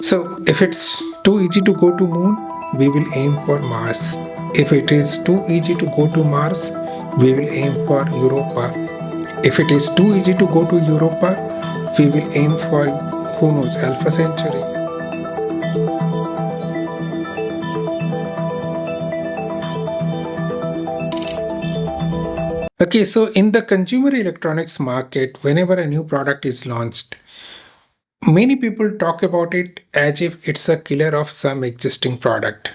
So if it's too easy to go to moon, we will aim for Mars. If it is too easy to go to Mars, we will aim for Europa. If it is too easy to go to Europa, we will aim for, who knows, Alpha Centauri. Okay, so in the consumer electronics market, whenever a new product is launched, many people talk about it as if it's a killer of some existing product.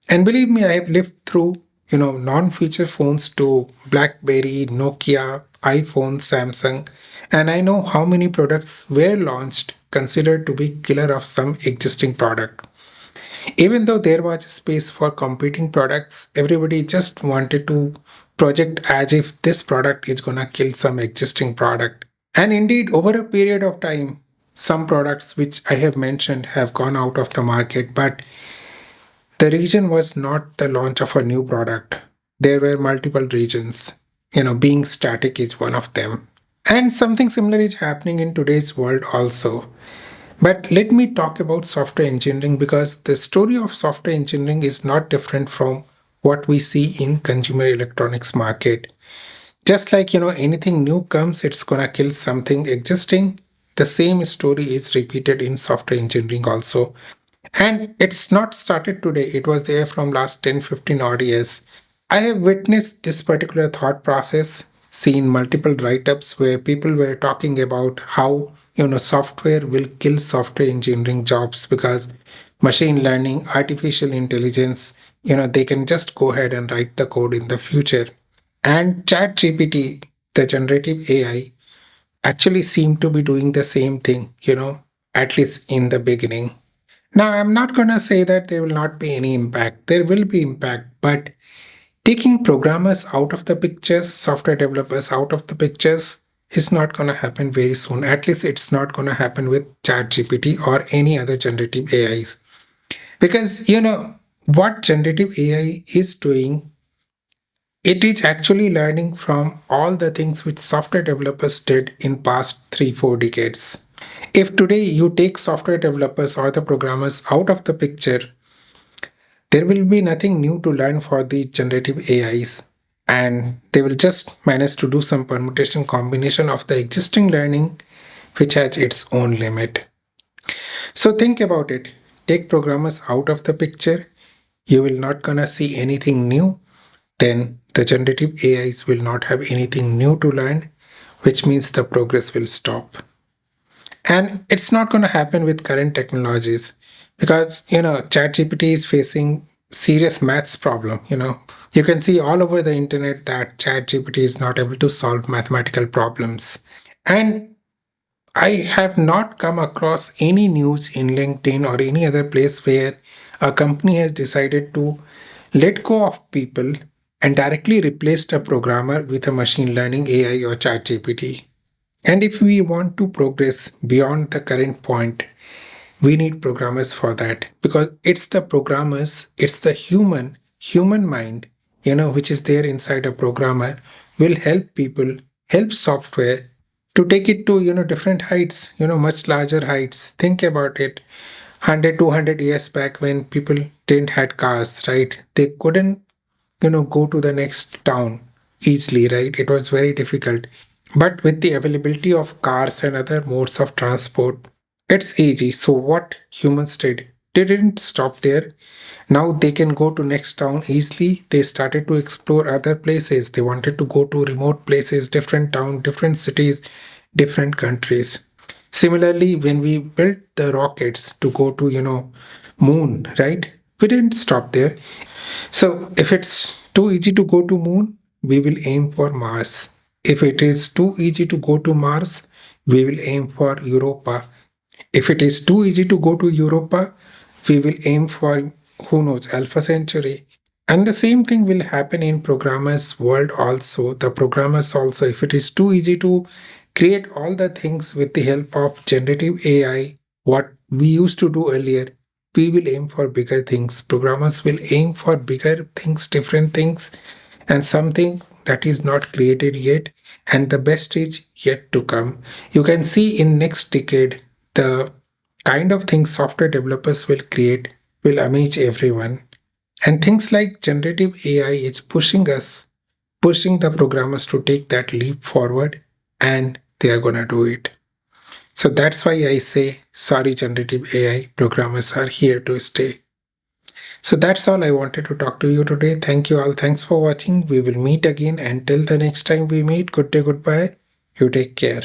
And believe me, I have lived through, non-feature phones to BlackBerry, Nokia, iPhone, Samsung, and I know how many products were launched considered to be killer of some existing product. Even though there was space for competing products, everybody just wanted to project as if this product is gonna kill some existing product. And indeed, over a period of time, some products which I have mentioned have gone out of the market, but the reason was not the launch of a new product. There were multiple reasons. Being static is one of them. And something similar is happening in today's world also. But let me talk about software engineering because the story of software engineering is not different from what we see in consumer electronics market. Just like, anything new comes, it's gonna kill something existing. The same story is repeated in software engineering also. And it's not started today, it was there from last 10, 15 odd years. I have witnessed this particular thought process, seen multiple write-ups where people were talking about how software will kill software engineering jobs because machine learning, artificial intelligence, they can just go ahead and write the code in the future. And ChatGPT, the generative AI, actually seemed to be doing the same thing, at least in the beginning. Now, I'm not going to say that there will not be any impact. There will be impact, but taking programmers out of the pictures, software developers out of the pictures, is not going to happen very soon. At least it's not going to happen with ChatGPT or any other generative AIs. Because, what generative AI is doing, it is actually learning from all the things which software developers did in past 3, 4 decades. If today you take software developers or the programmers out of the picture, there will be nothing new to learn for the generative AIs, and they will just manage to do some permutation combination of the existing learning, which has its own limit. So think about it. Take programmers out of the picture, you will not gonna see anything new, then the generative AIs will not have anything new to learn, which means the progress will stop. And it's not going to happen with current technologies because, ChatGPT is facing serious maths problem. You can see all over the internet that ChatGPT is not able to solve mathematical problems. And I have not come across any news in LinkedIn or any other place where a company has decided to let go of people and directly replaced a programmer with a machine learning AI or ChatGPT. And if we want to progress beyond the current point, we need programmers for that because it's the programmers, it's the human mind, which is there inside a programmer, will help people, help software to take it to, different heights, much larger heights. Think about it. 100, 200 years back when people didn't had cars, right? They couldn't, go to the next town easily, right? It was very difficult. But with the availability of cars and other modes of transport, it's easy. So what humans did, they didn't stop there. Now they can go to next town easily. They started to explore other places. They wanted to go to remote places, different town, different cities, different countries. Similarly, when we built the rockets to go to, moon, right? We didn't stop there. So if it's too easy to go to moon, we will aim for Mars. If it is too easy to go to Mars, we will aim for Europa. If it is too easy to go to Europa, we will aim for, who knows, Alpha Centauri. And the same thing will happen in programmers world also. The programmers also, if it is too easy to create all the things with the help of generative AI, what we used to do earlier, we will aim for bigger things. Programmers will aim for bigger things, different things, and something that is not created yet, and the best is yet to come. You can see in next decade the kind of things software developers will create will amaze everyone. And things like generative AI is pushing the programmers to take that leap forward, and they are gonna do it. So that's why I say, sorry, generative AI programmers are here to stay. So that's all I wanted to talk to you today. Thank you all. Thanks for watching. We will meet again. Until the next time we meet, good day, goodbye. You take care.